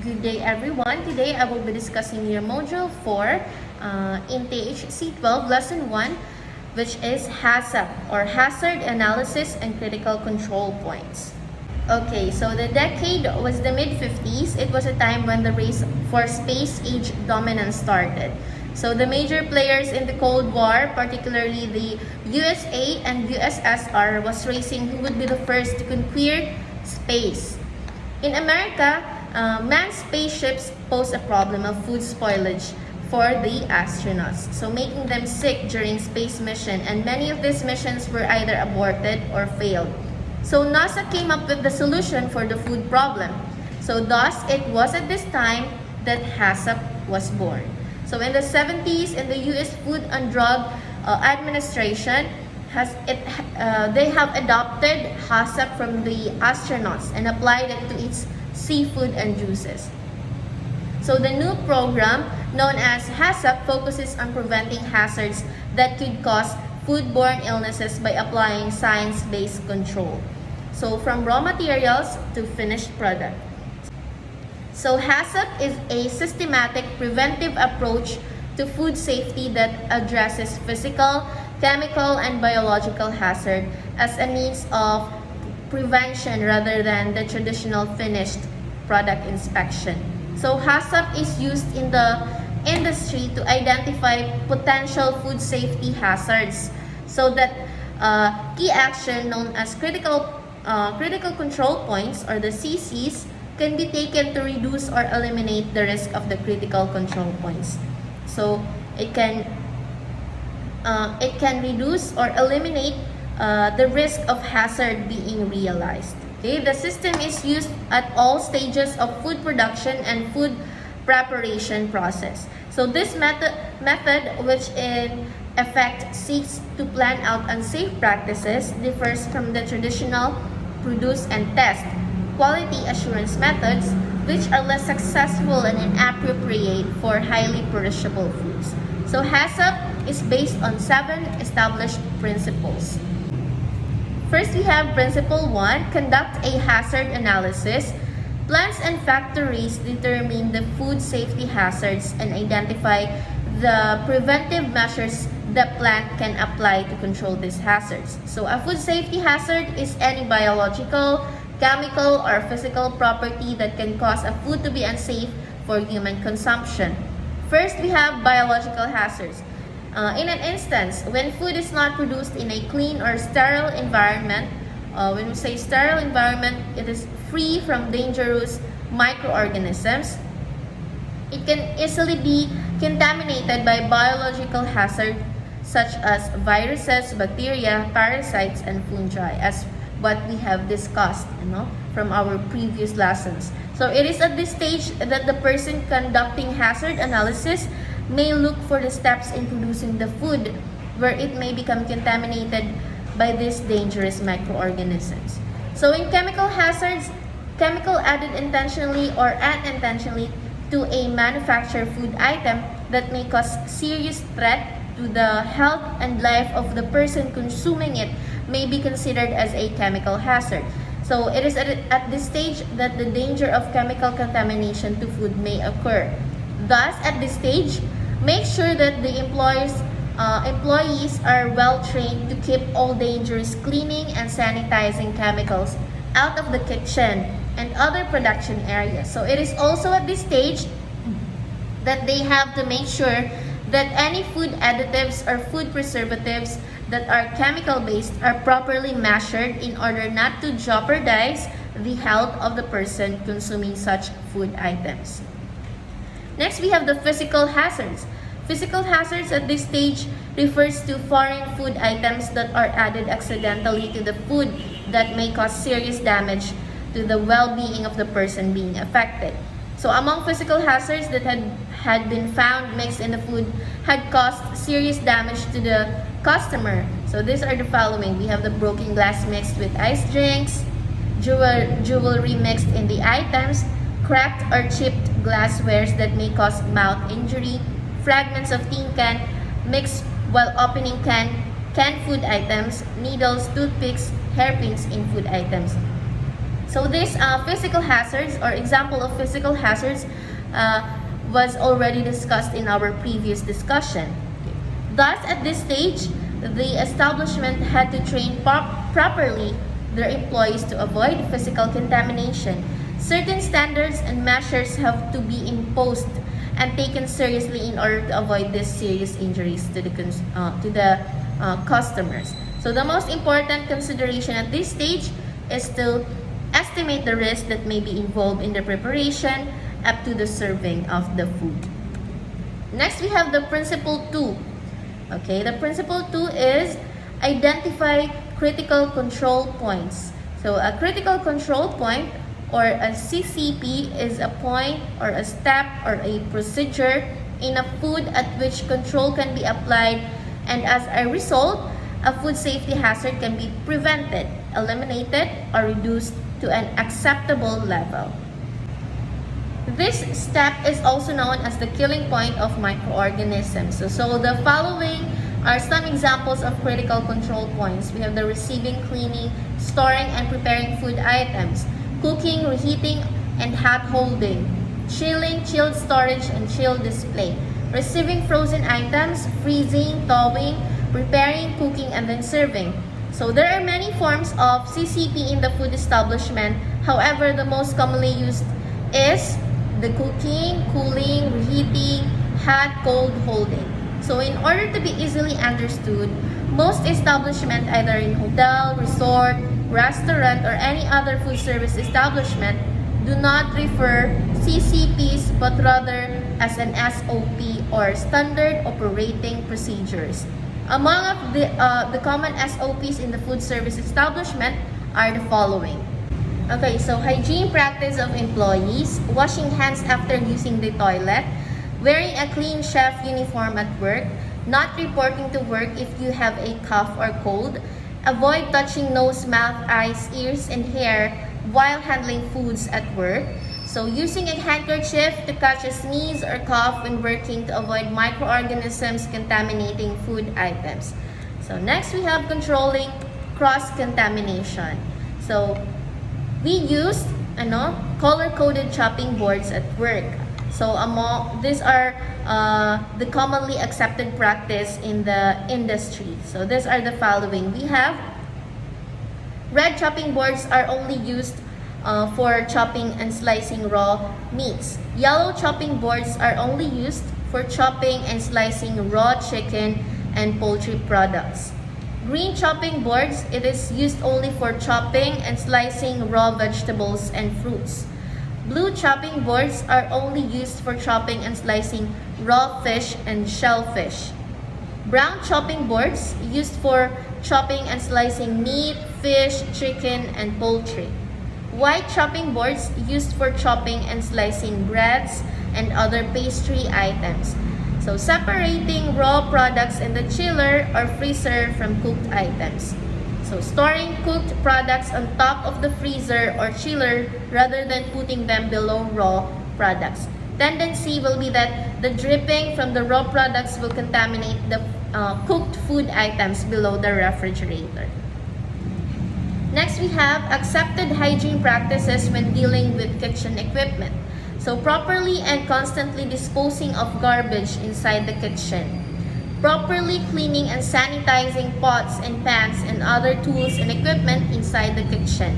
Good day everyone. Today I will be discussing your Module 4 in THC 12 Lesson 1, which is HACCP or Hazard Analysis and Critical Control Points. Okay, so the decade was the mid-50s. It was a time when the race for space age dominance started. So the major players in the Cold War, particularly the USA and USSR, was racing who would be the first to conquer space. In America, manned spaceships pose a problem of food spoilage for the astronauts, so making them sick during space mission, and many of these missions were either aborted or failed. So NASA came up with the solution for the food problem. So thus, it was at this time that HACCP was born. So in the 70s, in the U.S. Food and Drug Administration, they have adopted HACCP from the astronauts and applied it to its seafood and juices. So the new program, known as HACCP, focuses on preventing hazards that could cause foodborne illnesses by applying science-based control. So from raw materials to finished product. So HACCP is a systematic preventive approach to food safety that addresses physical, chemical, and biological hazard as a means of prevention rather than the traditional finished product inspection. So HACCP is used in the industry to identify potential food safety hazards so that key action known as critical control points, or the CCs, can be taken to reduce or eliminate the risk of the critical control points. So it can reduce or eliminate the risk of hazard being realized. Okay, the system is used at all stages of food production and food preparation process. So this method, which in effect seeks to plan out unsafe practices, differs from the traditional produce and test quality assurance methods, which are less successful and inappropriate for highly perishable foods. So HACCP is based on 7 established principles. First, we have Principle 1, conduct a hazard analysis. Plants and factories determine the food safety hazards and identify the preventive measures the plant can apply to control these hazards. So a food safety hazard is any biological, chemical, or physical property that can cause a food to be unsafe for human consumption. First, we have biological hazards. In an instance, when food is not produced in a clean or sterile environment, when we say sterile environment, it is free from dangerous microorganisms. It can easily be contaminated by biological hazards such as viruses, bacteria, parasites, and fungi, as what we have discussed, from our previous lessons. So it is at this stage that the person conducting hazard analysis may look for the steps in producing the food where it may become contaminated by these dangerous microorganisms. So in chemical hazards, chemical added intentionally or unintentionally to a manufactured food item that may cause serious threat to the health and life of the person consuming it may be considered as a chemical hazard. So it is at this stage that the danger of chemical contamination to food may occur. Thus, at this stage, make sure that the employees are well trained to keep all dangerous cleaning and sanitizing chemicals out of the kitchen and other production areas. So it is also at this stage that they have to make sure that any food additives or food preservatives that are chemical-based are properly measured in order not to jeopardize the health of the person consuming such food items. Next, we have the physical hazards. Physical hazards at this stage refers to foreign food items that are added accidentally to the food that may cause serious damage to the well-being of the person being affected. So among physical hazards that had been found mixed in the food had caused serious damage to the customer. So these are the following. We have the broken glass mixed with ice drinks, jewelry mixed in the items, cracked or chipped glasswares that may cause mouth injury, fragments of tin can mixed while opening canned food items, needles, toothpicks, hairpins in food items. So this physical hazards or example of physical hazards was already discussed in our previous discussion. Thus, at this stage, the establishment had to train properly their employees to avoid physical contamination. Certain standards and measures have to be imposed and taken seriously in order to avoid these serious injuries to the customers. So the most important consideration at this stage is to estimate the risk that may be involved in the preparation up to the serving of the food. Next, we have the principle 2. Okay, the principle 2 is identify critical control points. So a critical control point or a CCP is a point or a step or a procedure in a food at which control can be applied, and as a result, a food safety hazard can be prevented, eliminated, or reduced to an acceptable level. This step is also known as the killing point of microorganisms. So the following are some examples of critical control points. We have the receiving, cleaning, storing, and preparing food items, cooking, reheating, and hot holding, chilling, chilled storage, and chilled display, receiving frozen items, freezing, thawing, preparing, cooking, and then serving. So there are many forms of CCP in the food establishment. However, the most commonly used is the cooking, cooling, reheating, hot, cold, holding. So in order to be easily understood, most establishments, either in hotel, resort, restaurant, or any other food service establishment, do not refer CCPs but rather as an SOP or standard operating procedures. Among of the common SOPs in the food service establishment are the following. Okay, so hygiene practice of employees, washing hands after using the toilet, wearing a clean chef uniform at work, not reporting to work if you have a cough or cold, avoid touching nose, mouth, eyes, ears, and hair while handling foods at work. So using a handkerchief to catch a sneeze or cough when working to avoid microorganisms contaminating food items. So next we have controlling cross-contamination. So we used color-coded chopping boards at work. So these are the commonly accepted practice in the industry. So these are the following. We have red chopping boards are only used for chopping and slicing raw meats. Yellow chopping boards are only used for chopping and slicing raw chicken and poultry products. Green chopping boards, it is used only for chopping and slicing raw vegetables and fruits. Blue chopping boards are only used for chopping and slicing raw fish and shellfish. Brown chopping boards used for chopping and slicing meat, fish, chicken, and poultry. White chopping boards used for chopping and slicing breads and other pastry items. So separating raw products in the chiller or freezer from cooked items. So storing cooked products on top of the freezer or chiller rather than putting them below raw products. Tendency will be that the dripping from the raw products will contaminate the cooked food items below the refrigerator. Next, we have accepted hygiene practices when dealing with kitchen equipment. So properly and constantly disposing of garbage inside the kitchen. Properly cleaning and sanitizing pots and pans and other tools and equipment inside the kitchen.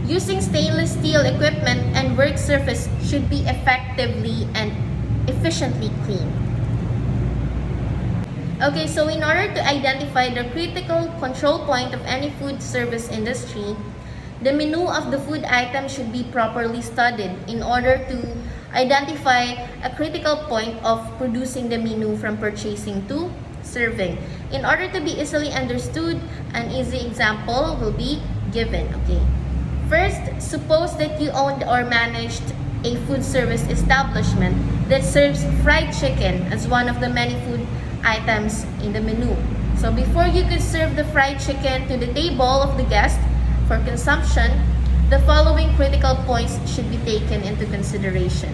Using stainless steel equipment and work surface should be effectively and efficiently cleaned. Okay, so in order to identify the critical control point of any food service industry, the menu of the food item should be properly studied in order to identify a critical point of producing the menu from purchasing to serving. In order to be easily understood, an easy example will be given. Okay. First, suppose that you owned or managed a food service establishment that serves fried chicken as one of the many food items in the menu. So before you could serve the fried chicken to the table of the guest for consumption, the following critical points should be taken into consideration.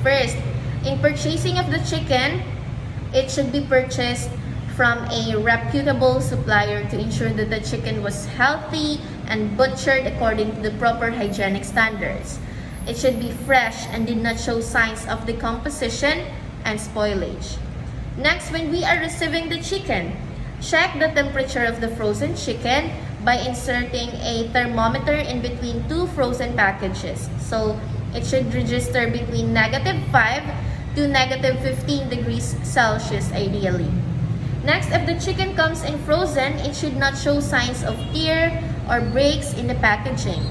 First, in purchasing of the chicken, it should be purchased from a reputable supplier to ensure that the chicken was healthy and butchered according to the proper hygienic standards. It should be fresh and did not show signs of decomposition and spoilage. Next, when we are receiving the chicken, check the temperature of the frozen chicken by inserting a thermometer in between two frozen packages. So it should register between -5 to -15 degrees Celsius ideally. Next, if the chicken comes in frozen, it should not show signs of tear or breaks in the packaging.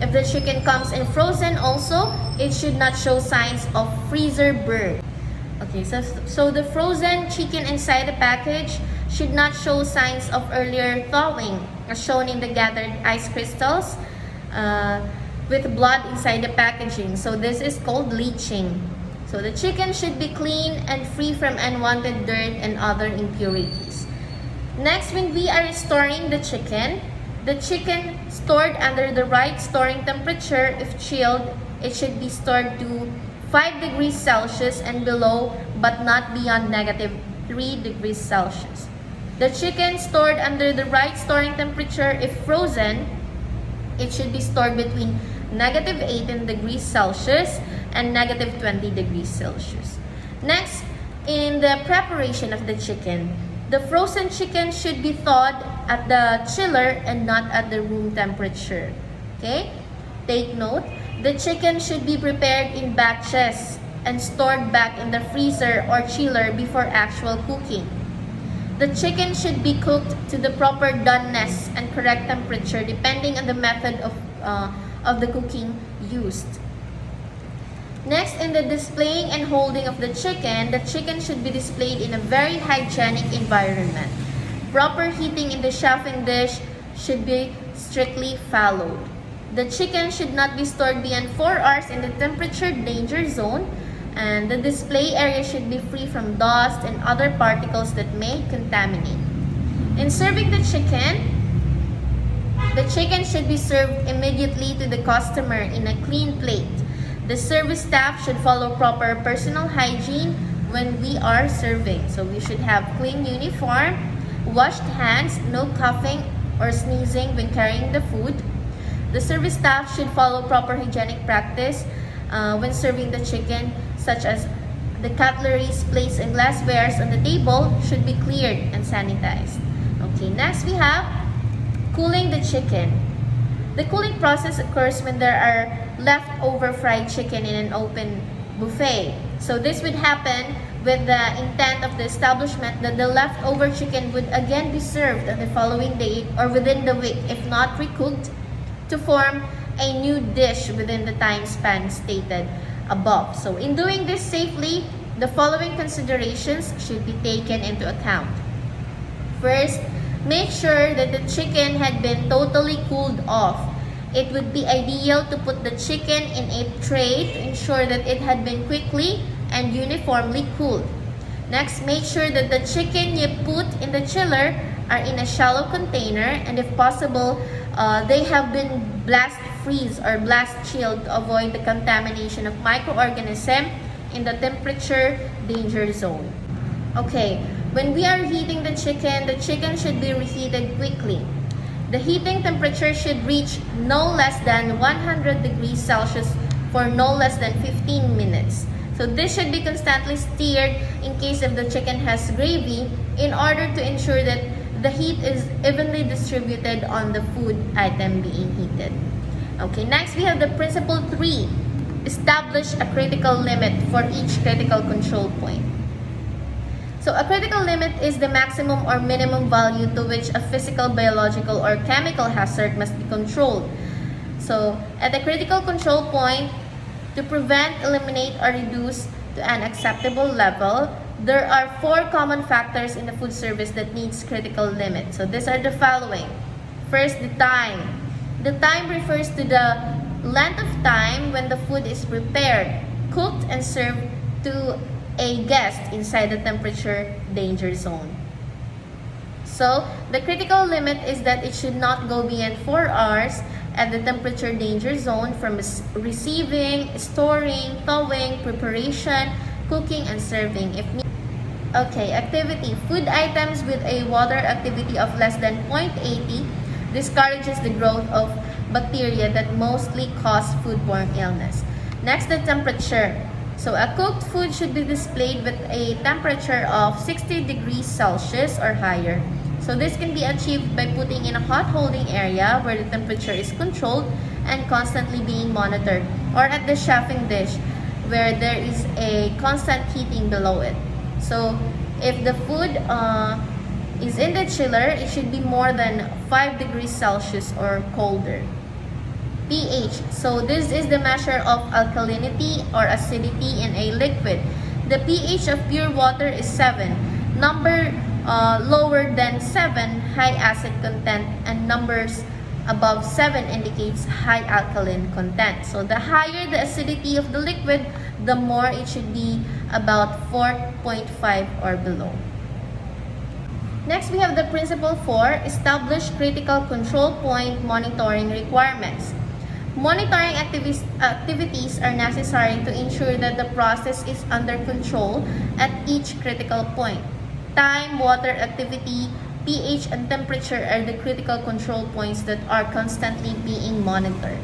If the chicken comes in frozen also, it should not show signs of freezer burn. Okay, so the frozen chicken inside the package should not show signs of earlier thawing, as shown in the gathered ice crystals with blood inside the packaging. So this is called leaching. So the chicken should be clean and free from unwanted dirt and other impurities. Next, when we are storing the chicken stored under the right storing temperature, if chilled, it should be stored to 5 degrees Celsius and below, but not beyond -3 degrees Celsius. The chicken stored under the right storing temperature, if frozen, it should be stored between -18 degrees Celsius and -20 degrees Celsius. Next, in the preparation of the chicken, the frozen chicken should be thawed at the chiller and not at the room temperature. Okay? Take note, the chicken should be prepared in batches and stored back in the freezer or chiller before actual cooking. The chicken should be cooked to the proper doneness and correct temperature depending on the method of the cooking used. Next, in the displaying and holding of the chicken should be displayed in a very hygienic environment. Proper heating in the chafing dish should be strictly followed. The chicken should not be stored beyond 4 hours in the temperature danger zone, and the display area should be free from dust and other particles that may contaminate. In serving the chicken should be served immediately to the customer in a clean plate. The service staff should follow proper personal hygiene when we are serving. So we should have clean uniform, washed hands, no coughing or sneezing when carrying the food. The service staff should follow proper hygienic practice when serving the chicken, such as the cutleries placed in glasswares on the table should be cleared and sanitized. Okay, next we have cooling the chicken. The cooling process occurs when there are leftover fried chicken in an open buffet. So this would happen with the intent of the establishment that the leftover chicken would again be served on the following day or within the week, if not recooked, to form a new dish within the time span stated above. So in doing this safely, the following considerations should be taken into account. First, make sure that the chicken had been totally cooled off. It would be ideal to put the chicken in a tray to ensure that it had been quickly and uniformly cooled. Next, make sure that the chicken you put in the chiller are in a shallow container, and if possible, they have been blast freeze or blast chilled to avoid the contamination of microorganisms in the temperature danger zone. Okay, when we are heating the chicken should be reheated quickly. The heating temperature should reach no less than 100 degrees Celsius for no less than 15 minutes. So this should be constantly stirred in case if the chicken has gravy in order to ensure that the heat is evenly distributed on the food item being heated. Okay, next we have the principle 3. Establish a critical limit for each critical control point. So a critical limit is the maximum or minimum value to which a physical, biological, or chemical hazard must be controlled. So at the critical control point, to prevent, eliminate, or reduce to an acceptable level, there are 4 common factors in the food service that needs critical limit. So these are the following. First, the time. The time refers to the length of time when the food is prepared, cooked, and served to a guest inside the temperature danger zone. So the critical limit is that it should not go beyond 4 hours at the temperature danger zone from receiving, storing, thawing, preparation, cooking, and serving if needed. Okay, activity. Food items with a water activity of less than 0.80 discourages the growth of bacteria that mostly cause foodborne illness. Next, the temperature. So a cooked food should be displayed with a temperature of 60 degrees Celsius or higher. So this can be achieved by putting in a hot holding area where the temperature is controlled and constantly being monitored, or at the chefing dish where there is a constant heating below it. So if the food is in the chiller, it should be more than 5 degrees Celsius or colder. pH. So this is the measure of alkalinity or acidity in a liquid. The pH of pure water is 7. Number lower than 7, high acid content, and numbers above 7 indicates high alkaline content. So the higher the acidity of the liquid, the more it should be about 4.5 or below. Next, we have the principle 4, establish critical control point monitoring requirements. Monitoring activities are necessary to ensure that the process is under control at each critical point. Time, water activity, pH, and temperature are the critical control points that are constantly being monitored.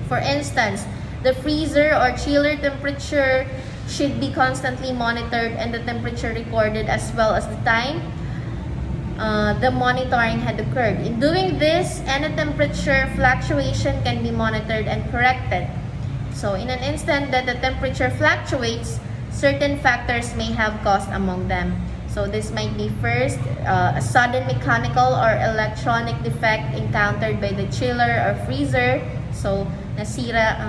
For instance, the freezer or chiller temperature should be constantly monitored, and the temperature recorded as well as the time the monitoring had occurred. In doing this, any temperature fluctuation can be monitored and corrected. So in an instant that the temperature fluctuates, certain factors may have caused among them. So this might be first, a sudden mechanical or electronic defect encountered by the chiller or freezer. So nasira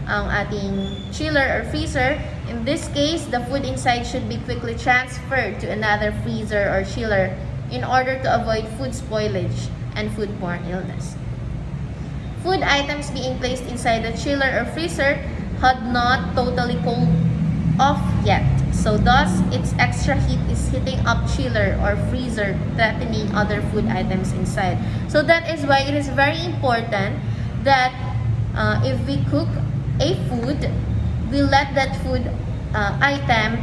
ang ating chiller or freezer. In this case, the food inside should be quickly transferred to another freezer or chiller in order to avoid food spoilage and foodborne illness. Food items being placed inside the chiller or freezer had not totally cooled off yet. So thus, its extra heat is heating up chiller or freezer, threatening other food items inside. So that is why it is very important that if we cook a food, we let that food item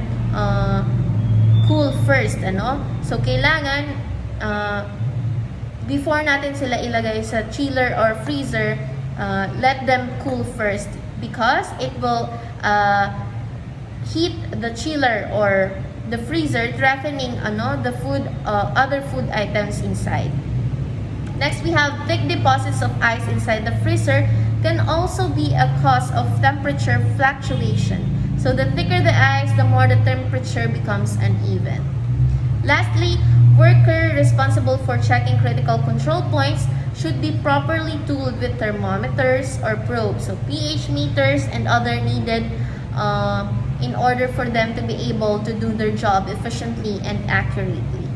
cool first, ano? So, kailangan, before natin sila ilagay sa chiller or freezer, let them cool first because it will heat the chiller or the freezer, threatening the food, other food items inside. Next, we have thick deposits of ice inside the freezer can also be a cause of temperature fluctuation. So the thicker the ice, the more the temperature becomes uneven. Lastly, worker responsible for checking critical control points should be properly tooled with thermometers or probes, so pH meters and other needed in order for them to be able to do their job efficiently and accurately.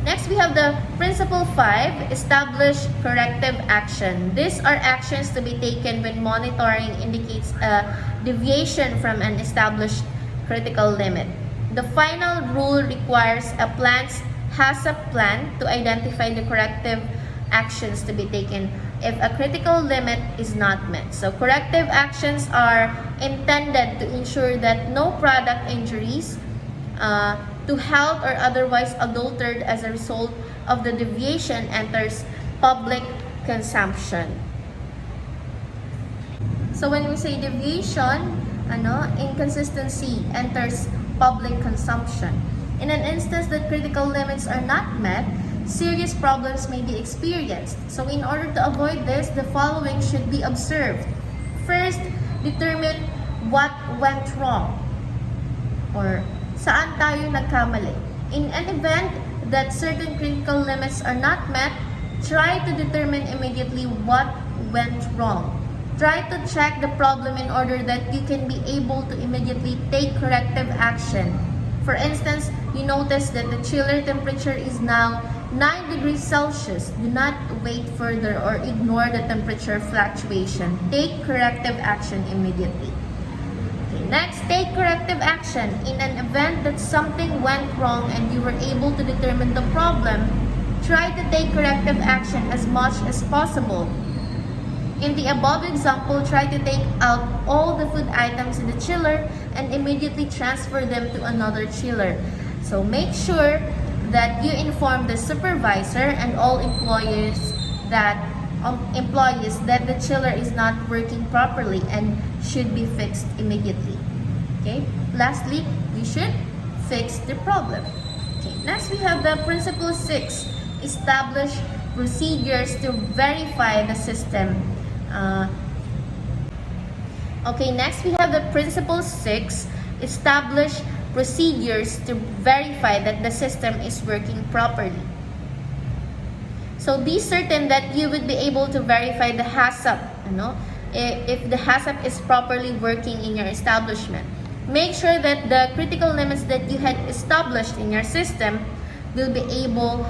Next, we have the principle 5, establish corrective action. These are actions to be taken when monitoring indicates a deviation from an established critical limit. The final rule requires a plant's HACCP plan to identify the corrective actions to be taken if a critical limit is not met. So corrective actions are intended to ensure that no product injuries to health or otherwise adulterated as a result of the deviation enters public consumption. So when we say deviation, inconsistency enters public consumption. In an instance that critical limits are not met, serious problems may be experienced. So in order to avoid this, the following should be observed. First, determine what went wrong or saan tayo nagkamali. In an event that certain critical limits are not met, try to determine immediately what went wrong. Try to check the problem in order that you can be able to immediately take corrective action. For instance, you notice that the chiller temperature is now 9 degrees Celsius. Do not wait further or ignore the temperature fluctuation. Take corrective action immediately. Next, take corrective action. In an event that something went wrong and you were able to determine the problem, try to take corrective action as much as possible. In the above example, try to take out all the food items in the chiller and immediately transfer them to another chiller. So make sure that you inform the supervisor and all employees that the chiller is not working properly and should be fixed immediately. Okay. Lastly, you should fix the problem. Okay. Next, we have the principle 6: establish procedures to verify the system. Next we have the principle 6: establish procedures to verify that the system is working properly. So be certain that you would be able to verify the HACCP, if the HACCP is properly working in your establishment. Make sure that the critical limits that you had established in your system will be able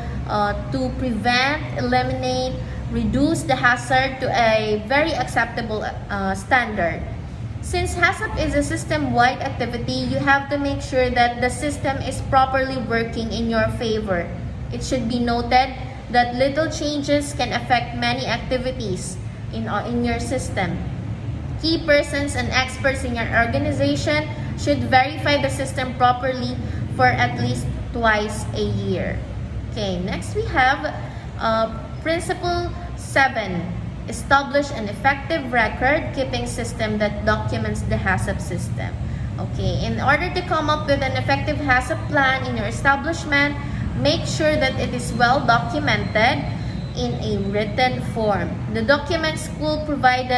to prevent, eliminate, reduce the hazard to a very acceptable standard. Since HACCP is a system-wide activity, you have to make sure that the system is properly working in your favor. It should be noted that little changes can affect many activities in your system. Key persons and experts in your organization should verify the system properly for at least twice a year. Okay, next we have principle 7: establish an effective record-keeping system that documents the HACCP system. Okay, in order to come up with an effective HACCP plan in your establishment, make sure that it is well documented in a written form. The documents will provide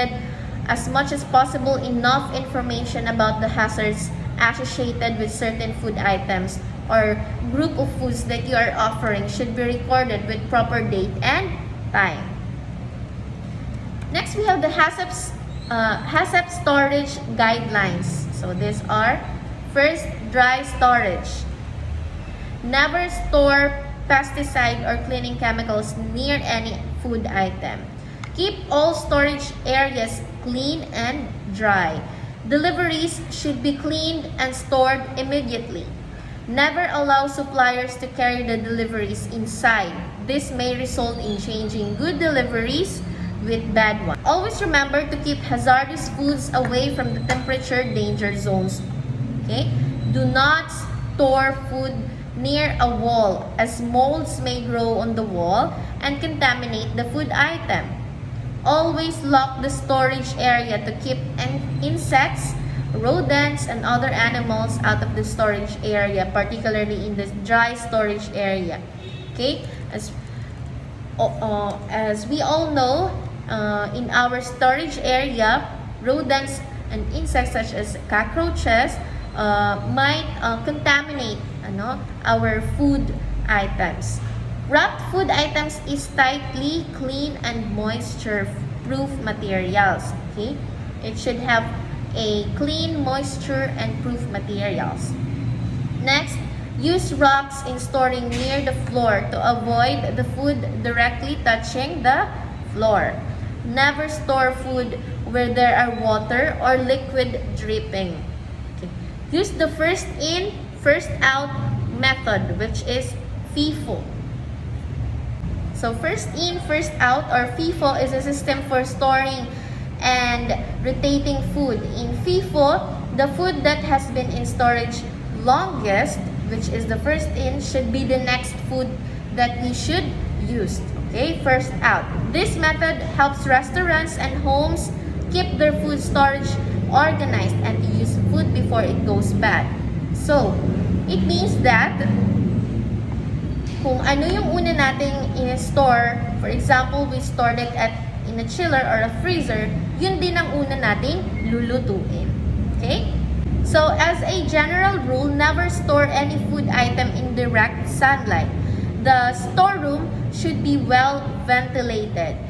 as much as possible enough information about the hazards associated with certain food items or group of foods that you are offering should be recorded with proper date and time. Next, we have the HACCP storage guidelines. So these are: first, dry storage. Never store pesticide or cleaning chemicals near any food item. Keep all storage areas clean and dry. Deliveries should be cleaned and stored immediately. Never allow suppliers to carry the deliveries inside. This may result in changing good deliveries with bad ones. Always remember to keep hazardous foods away from the temperature danger zones. Okay? Do not store food near a wall, as molds may grow on the wall and contaminate the food item. Always lock the storage area to keep insects, rodents, and other animals out of the storage area, particularly in the dry storage area. Okay? As we all know, in our storage area, rodents and insects such as cockroaches might contaminate our food items. Wrapped food items is tightly clean and moisture-proof materials. Okay, it should have a clean, moisture, and proof materials. Next, use rocks in storing near the floor to avoid the food directly touching the floor. Never store food where there are water or liquid dripping. Okay. Use the first in, first out method, which is FIFO. So first in, first out, or FIFO, is a system for storing and rotating food. In FIFO, the food that has been in storage longest, which is the first in, should be the next food that we should use. Okay, first out. This method helps restaurants and homes keep their food storage organized and to use food before it goes bad. So, it means that kung ano yung una nating in-store, for example, we stored it in a chiller or a freezer, yun din ang una nating lulutuin. Okay? So, as a general rule, never store any food item in direct sunlight. The storeroom should be well ventilated.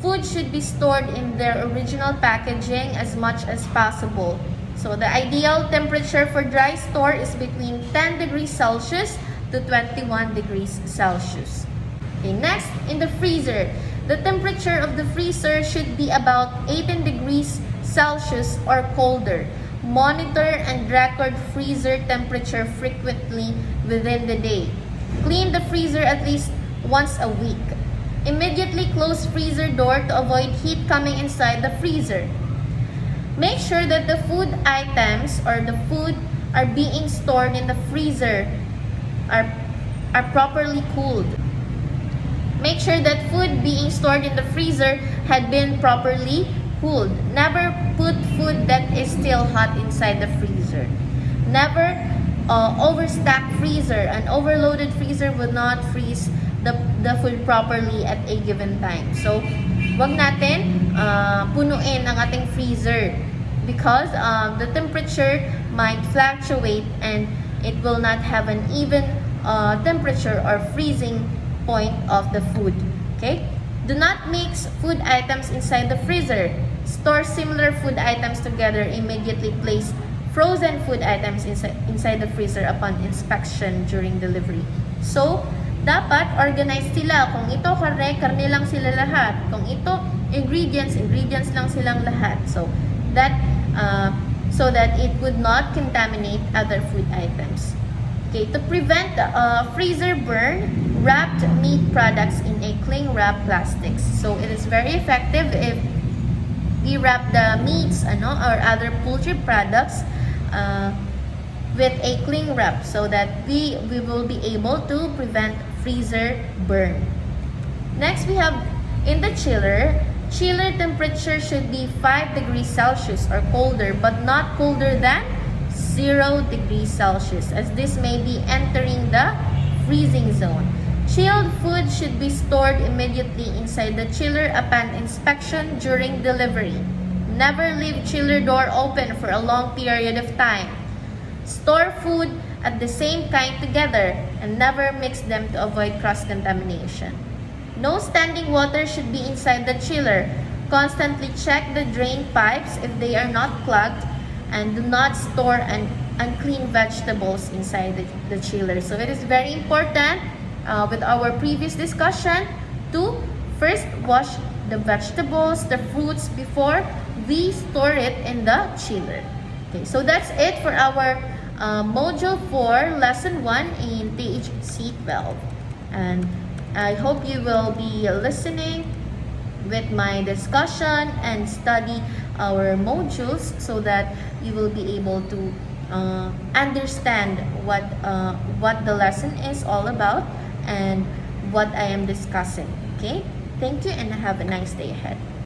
Food should be stored in their original packaging as much as possible. So the ideal temperature for dry store is between 10 degrees Celsius to 21 degrees Celsius. Okay, next, in the freezer. The temperature of the freezer should be about 18 degrees Celsius or colder. Monitor and record freezer temperature frequently within the day. Clean the freezer at least once a week. Immediately close freezer door to avoid heat coming inside the freezer. Make sure that the food items or the food are being stored in the freezer are are properly cooled. Make sure that food being stored in the freezer had been properly cooled. Never put food that is still hot inside the freezer. Never overstack freezer. An overloaded freezer will not freeze the food properly at a given time. So, wag natin punuin ang ating freezer because the temperature might fluctuate and it will not have an even temperature or freezing point of the food. Okay? Do not mix food items inside the freezer. Store similar food items together. Immediately place frozen food items inside the freezer upon inspection during delivery. So, dapat organized sila. Kung ito karne lang sila lahat. Kung ito ingredients lang silang lahat. So that it would not contaminate other food items. Okay, to prevent freezer burn, wrapped meat products in a cling wrap plastics. So it is very effective if we wrap the meats or other poultry products with a cling wrap so that we will be able to prevent freezer burn. Next, we have in the chiller. Chiller temperature should be 5 degrees Celsius or colder, but not colder than 0 degrees Celsius, as this may be entering the freezing zone. Chilled food should be stored immediately inside the chiller upon inspection during delivery. Never leave chiller door open for a long period of time. Store food at the same kind together and never mix them to avoid cross-contamination. No standing water should be inside the chiller. Constantly check the drain pipes if they are not clogged, and do not store unclean vegetables inside the chiller. So it is very important with our previous discussion to first wash the vegetables, the fruits before we store it in the chiller. Okay, so that's it for our Module 4, Lesson 1 in THC 12. And I hope you will be listening with my discussion and study our modules so that you will be able to understand what the lesson is all about and what I am discussing. Okay? Thank you and have a nice day ahead.